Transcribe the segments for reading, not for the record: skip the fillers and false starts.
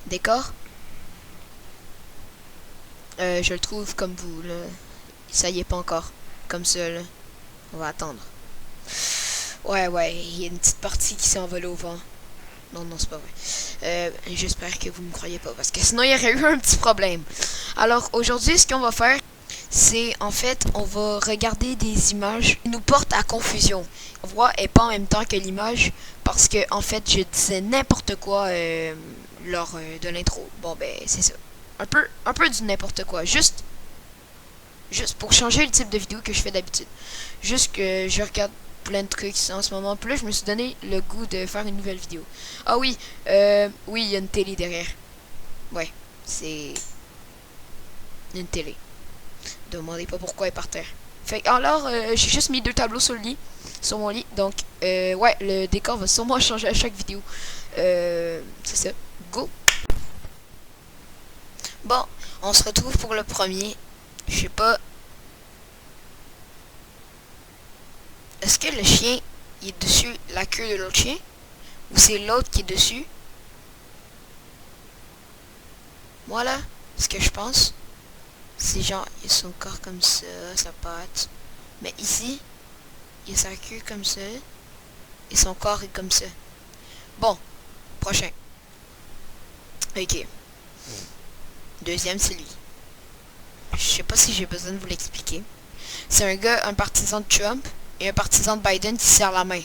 décor. Je le trouve comme vous, là. Ça y est pas encore. Comme ça, là. On va attendre. Ouais, il y a une petite partie qui s'est envolée au vent. Non, c'est pas vrai. J'espère que vous me croyez pas, parce que sinon il y aurait eu un petit problème. Alors aujourd'hui, ce qu'on va faire, c'est en fait, on va regarder des images qui nous portent à confusion. On voit et pas en même temps que l'image, parce que en fait, je disais n'importe quoi lors de l'intro. Bon ben, c'est ça. Un peu du n'importe quoi. Juste pour changer le type de vidéo que je fais d'habitude. Juste que je regarde plein de trucs en ce moment. Puis là, je me suis donné le goût de faire une nouvelle vidéo. Ah oui, oui, il y a une télé derrière. Ouais, c'est une télé. Demandez pas pourquoi elle est par terre. Fait alors, j'ai juste mis 2 tableaux sur le lit, sur mon lit. Donc, ouais, le décor va sûrement changer à chaque vidéo. C'est ça. Go. Bon, on se retrouve pour le premier. Je sais pas. Est-ce que le chien il est dessus la queue de l'autre chien? Ou c'est l'autre qui est dessus? Voilà ce que je pense. C'est genre, il a son corps comme ça, sa patte. Mais ici, il a sa queue comme ça. Et son corps est comme ça. Bon, prochain. Ok. Deuxième, c'est lui. Je sais pas si j'ai besoin de vous l'expliquer. C'est un gars, un partisan de Trump et un partisan de Biden qui se serrent la main.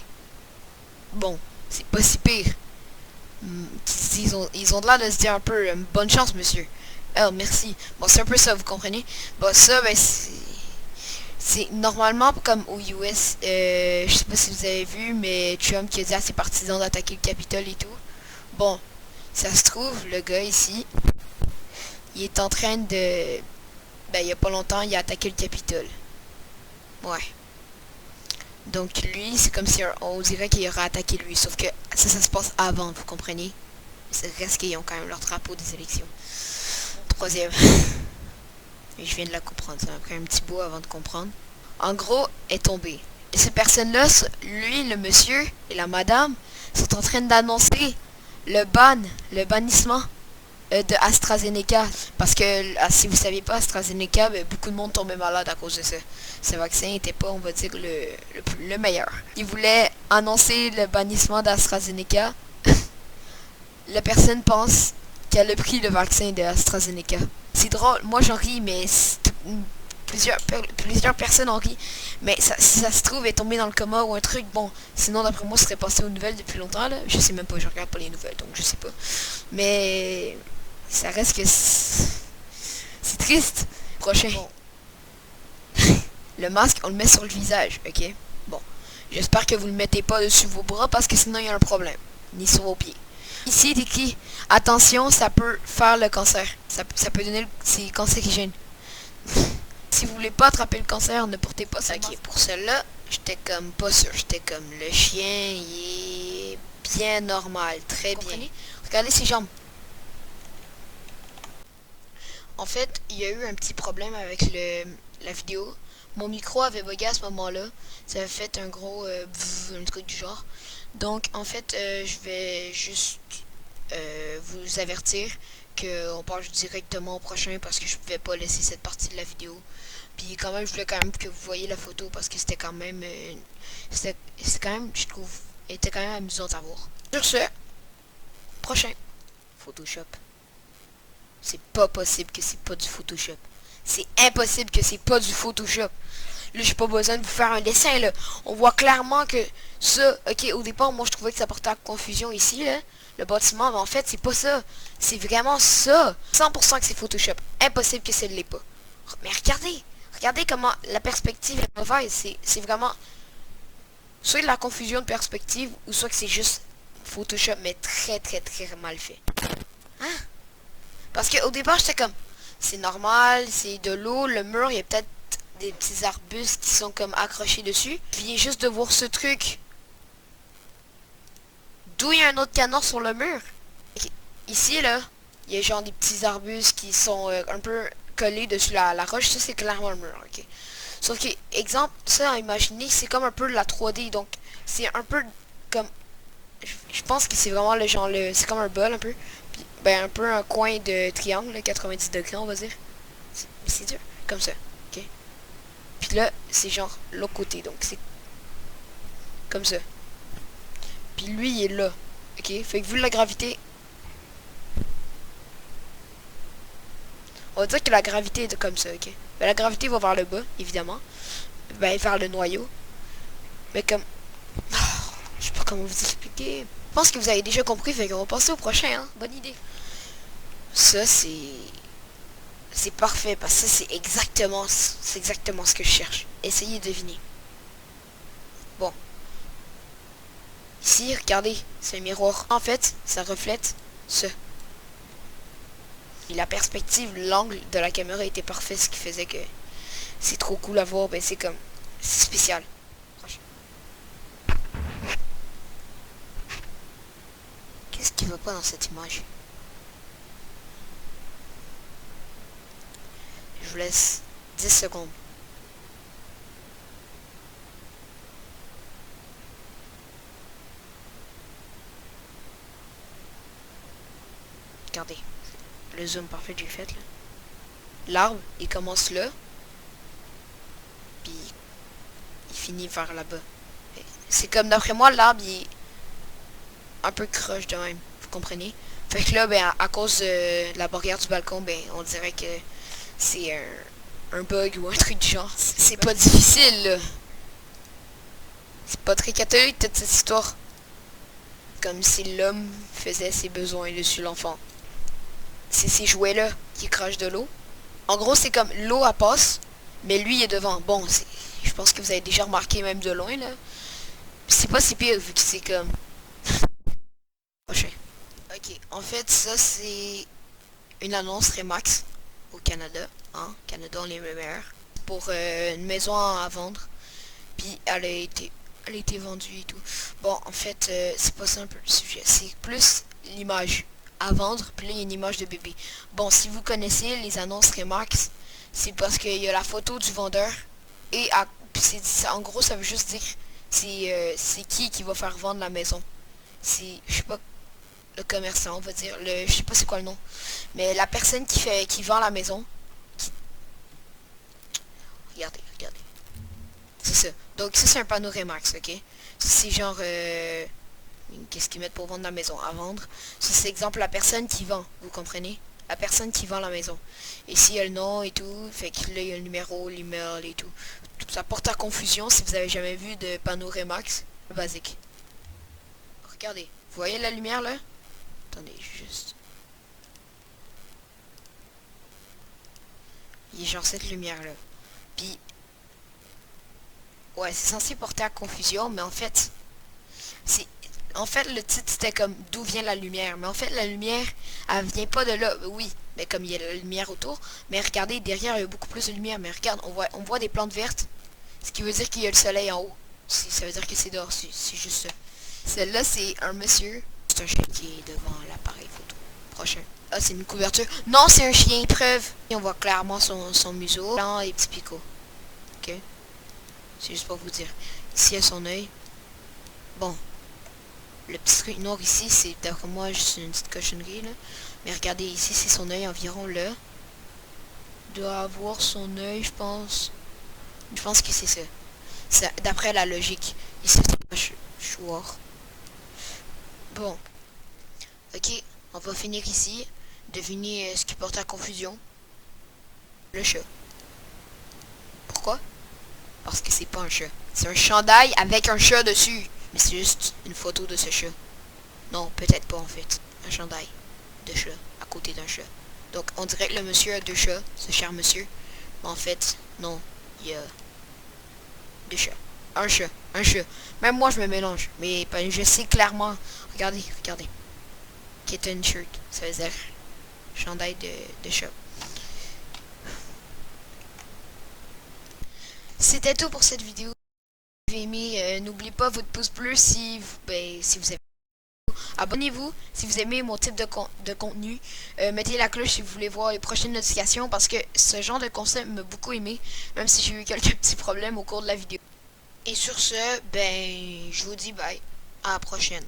Bon, c'est pas si pire. Ils ont de l'air de se dire un peu bonne chance, monsieur. Oh, merci. Bon, c'est un peu ça, vous comprenez? Bon, ça, ben, c'est normalement comme aux US. Je sais pas si vous avez vu, mais Trump qui a dit à ses partisans d'attaquer le Capitole et tout. Bon, ça se trouve, le gars ici, il est en train de... Ben, il y a pas longtemps, il a attaqué le Capitole. Ouais. Donc lui, c'est comme si on dirait qu'il aurait attaqué lui. Sauf que ça se passe avant, vous comprenez? C'est reste qu'ils ont quand même leur drapeau des élections. Troisième. Et je viens de la comprendre. Ça m'a pris un petit bout avant de comprendre. En gros, est tombé. Et ces personnes-là, lui, le monsieur et la madame, sont en train d'annoncer le bannissement de AstraZeneca. Parce que si vous ne saviez pas, AstraZeneca, ben, beaucoup de monde tombait malade à cause de ça. Ce vaccin n'était pas, on va dire, le meilleur. Ils voulaient annoncer le bannissement d'AstraZeneca. La personne pense qu'elle a pris le vaccin de AstraZeneca. C'est drôle, moi j'en ris, mais plusieurs personnes en rient. Mais si ça se trouve, elle est tombée dans le coma ou un truc, bon, sinon d'après moi, ça serait passé aux nouvelles depuis longtemps, là. Je sais même pas, je regarde pas les nouvelles, donc je sais pas. Mais ça reste que c'est triste. Prochain. Bon. Le masque, on le met sur le visage, ok? Bon. J'espère que vous le mettez pas dessus vos bras parce que sinon il y a un problème. Ni sur vos pieds. Ici, il est écrit attention, ça peut faire le cancer. Ça peut donner c'est cancérigène. Si vous voulez pas attraper le cancer, ne portez pas ça. Ok, pour celle-là, j'étais comme pas sûr. J'étais comme le chien, il est bien normal, très bien. Regardez ses jambes. En fait, il y a eu un petit problème avec la vidéo. Mon micro avait bugué à ce moment-là. Ça avait fait un gros un truc du genre. Donc, en fait, je vais juste vous avertir qu'on passe directement au prochain parce que je pouvais pas laisser cette partie de la vidéo. Puis quand même, je voulais quand même que vous voyez la photo parce que c'était quand même... c'était quand même, je trouve, était quand même amusant à voir. Sur ce, prochain. Photoshop. C'est pas possible que c'est pas du Photoshop. C'est impossible que c'est pas du Photoshop. Là, j'ai pas besoin de vous faire un dessin, là. On voit clairement que ça... Ok, au départ, moi, je trouvais que ça portait à confusion ici, là. Le bâtiment, mais en fait, c'est pas ça. C'est vraiment ça. 100% que c'est Photoshop. Impossible que ça ne l'est pas. Mais regardez. Regardez comment la perspective est mauvaise. C'est vraiment... soit de la confusion de perspective, ou soit que c'est juste Photoshop, mais très, très, très mal fait. Hein? Parce qu'au départ, j'étais comme... c'est normal, c'est de l'eau, le mur, il y a peut-être des petits arbustes qui sont comme accrochés dessus. Je viens juste de voir ce truc. D'où il y a un autre canard sur le mur. Ici, là, il y a genre des petits arbustes qui sont un peu collés dessus la roche. Ça, c'est clairement le mur, ok. Sauf que, exemple, ça, imaginez, c'est comme un peu la 3D. Donc, c'est un peu comme... je pense que c'est vraiment le genre... c'est comme un bol, un peu. Puis, ben un peu un coin de triangle, 90 degrés on va dire. C'est dur, comme ça, ok. Puis là, c'est genre l'autre côté, donc c'est comme ça. Puis lui, il est là, ok. Fait que vu la gravité, on va dire que la gravité est comme ça, ok. Ben, la gravité va vers le bas, évidemment. Ben vers le noyau. Mais comme... je sais pas comment vous expliquer. Je pense que vous avez déjà compris, fait qu'on va passer au prochain, hein. Bonne idée. Ça, c'est parfait, parce que c'est exactement ce que je cherche. Essayez de deviner. Bon. Ici, regardez, c'est un miroir. En fait, ça reflète ce. Et la perspective, l'angle de la caméra était parfait, ce qui faisait que c'est trop cool à voir. Ben, c'est comme... c'est spécial. Qu'est-ce qui va pas dans cette image? Je vous laisse 10 secondes. Regardez. Le zoom parfait que j'ai fait là. L'arbre, il commence là. Puis il finit vers là-bas. C'est comme d'après moi, l'arbre il est un peu croche de même. Vous comprenez? Fait que là, ben, à cause de la barrière du balcon, ben, on dirait que c'est un bug ou un truc du genre. C'est pas difficile, là. C'est pas très catholique, toute cette histoire. Comme si l'homme faisait ses besoins dessus l'enfant. C'est ces jouets-là qui crachent de l'eau. En gros, c'est comme l'eau, elle passe, mais lui, il est devant. Bon, je pense que vous avez déjà remarqué même de loin, là. C'est pas si pire, vu que c'est comme... prochain. Ok, en fait, ça, c'est une annonce Remax au Canada. Hein? Canada, on est les meilleurs. Pour une maison à vendre. Puis, elle a été vendue et tout. Bon, en fait, c'est pas simple le sujet. C'est plus l'image à vendre. Puis là, il y a une image de bébé. Bon, si vous connaissez les annonces Remax, c'est parce qu'il y a la photo du vendeur. Et en gros, ça veut juste dire c'est qui va faire vendre la maison. C'est, je sais pas, le commerçant, on va dire. Je sais pas c'est quoi le nom. Mais la personne qui vend la maison. Regardez, regardez. C'est ça. Donc ça, c'est un panneau Remax, ok? C'est genre... qu'est-ce qu'ils mettent pour vendre la maison? À vendre. Ça, c'est exemple la personne qui vend, vous comprenez? La personne qui vend la maison. Ici, il y a le nom et tout. Fait que là, il y a le numéro, l'email et tout. Ça porte à confusion si vous avez jamais vu de panneau Remax. Basique. Regardez. Vous voyez la lumière, là? Attendez, juste... il y a genre cette lumière-là. Puis... ouais, c'est censé porter à confusion, mais en fait... c'est... en fait, le titre, c'était comme « D'où vient la lumière ?» Mais en fait, la lumière, elle vient pas de là. Oui, mais comme il y a la lumière autour. Mais regardez, derrière, il y a beaucoup plus de lumière. Mais regarde, on voit des plantes vertes. Ce qui veut dire qu'il y a le soleil en haut. Ça veut dire que c'est dehors. C'est juste ça. Celle-là, c'est un monsieur. C'est un chien qui est devant l'appareil photo. Prochain. Ah, c'est une couverture. Non, c'est un chien, preuve. Et on voit clairement son museau. Blanc et petit picot. Ok. C'est juste pour vous dire. Ici, il y a son œil. Bon. Le petit truc noir ici, c'est d'après moi juste une petite cochonnerie là. Mais regardez ici, c'est son œil environ là. Il doit avoir son œil, je pense. Je pense que c'est ça. D'après la logique. Ici, c'est un mâchoire. Bon. Ok, on va finir ici. Devinez ce qui porte à confusion. Le chat. Pourquoi? Parce que c'est pas un chat. C'est un chandail avec un chat dessus. Mais c'est juste une photo de ce chat. Non, peut-être pas en fait. Un chandail de chat à côté d'un chat. Donc on dirait que le monsieur a deux chats, ce cher monsieur. Mais en fait, non. Il y a deux chats. Un chat. Un chat. Même moi je me mélange. Mais je sais clairement. Regardez, regardez. Kitten shirt. Ça veut dire chandail de chat. C'était tout pour cette vidéo. Si vous avez aimé, n'oubliez pas votre pouce bleu si vous avez. Abonnez-vous si vous aimez mon type de contenu. Mettez la cloche si vous voulez voir les prochaines notifications parce que ce genre de concept m'a beaucoup aimé, même si j'ai eu quelques petits problèmes au cours de la vidéo. Et sur ce, ben, je vous dis bye. À la prochaine.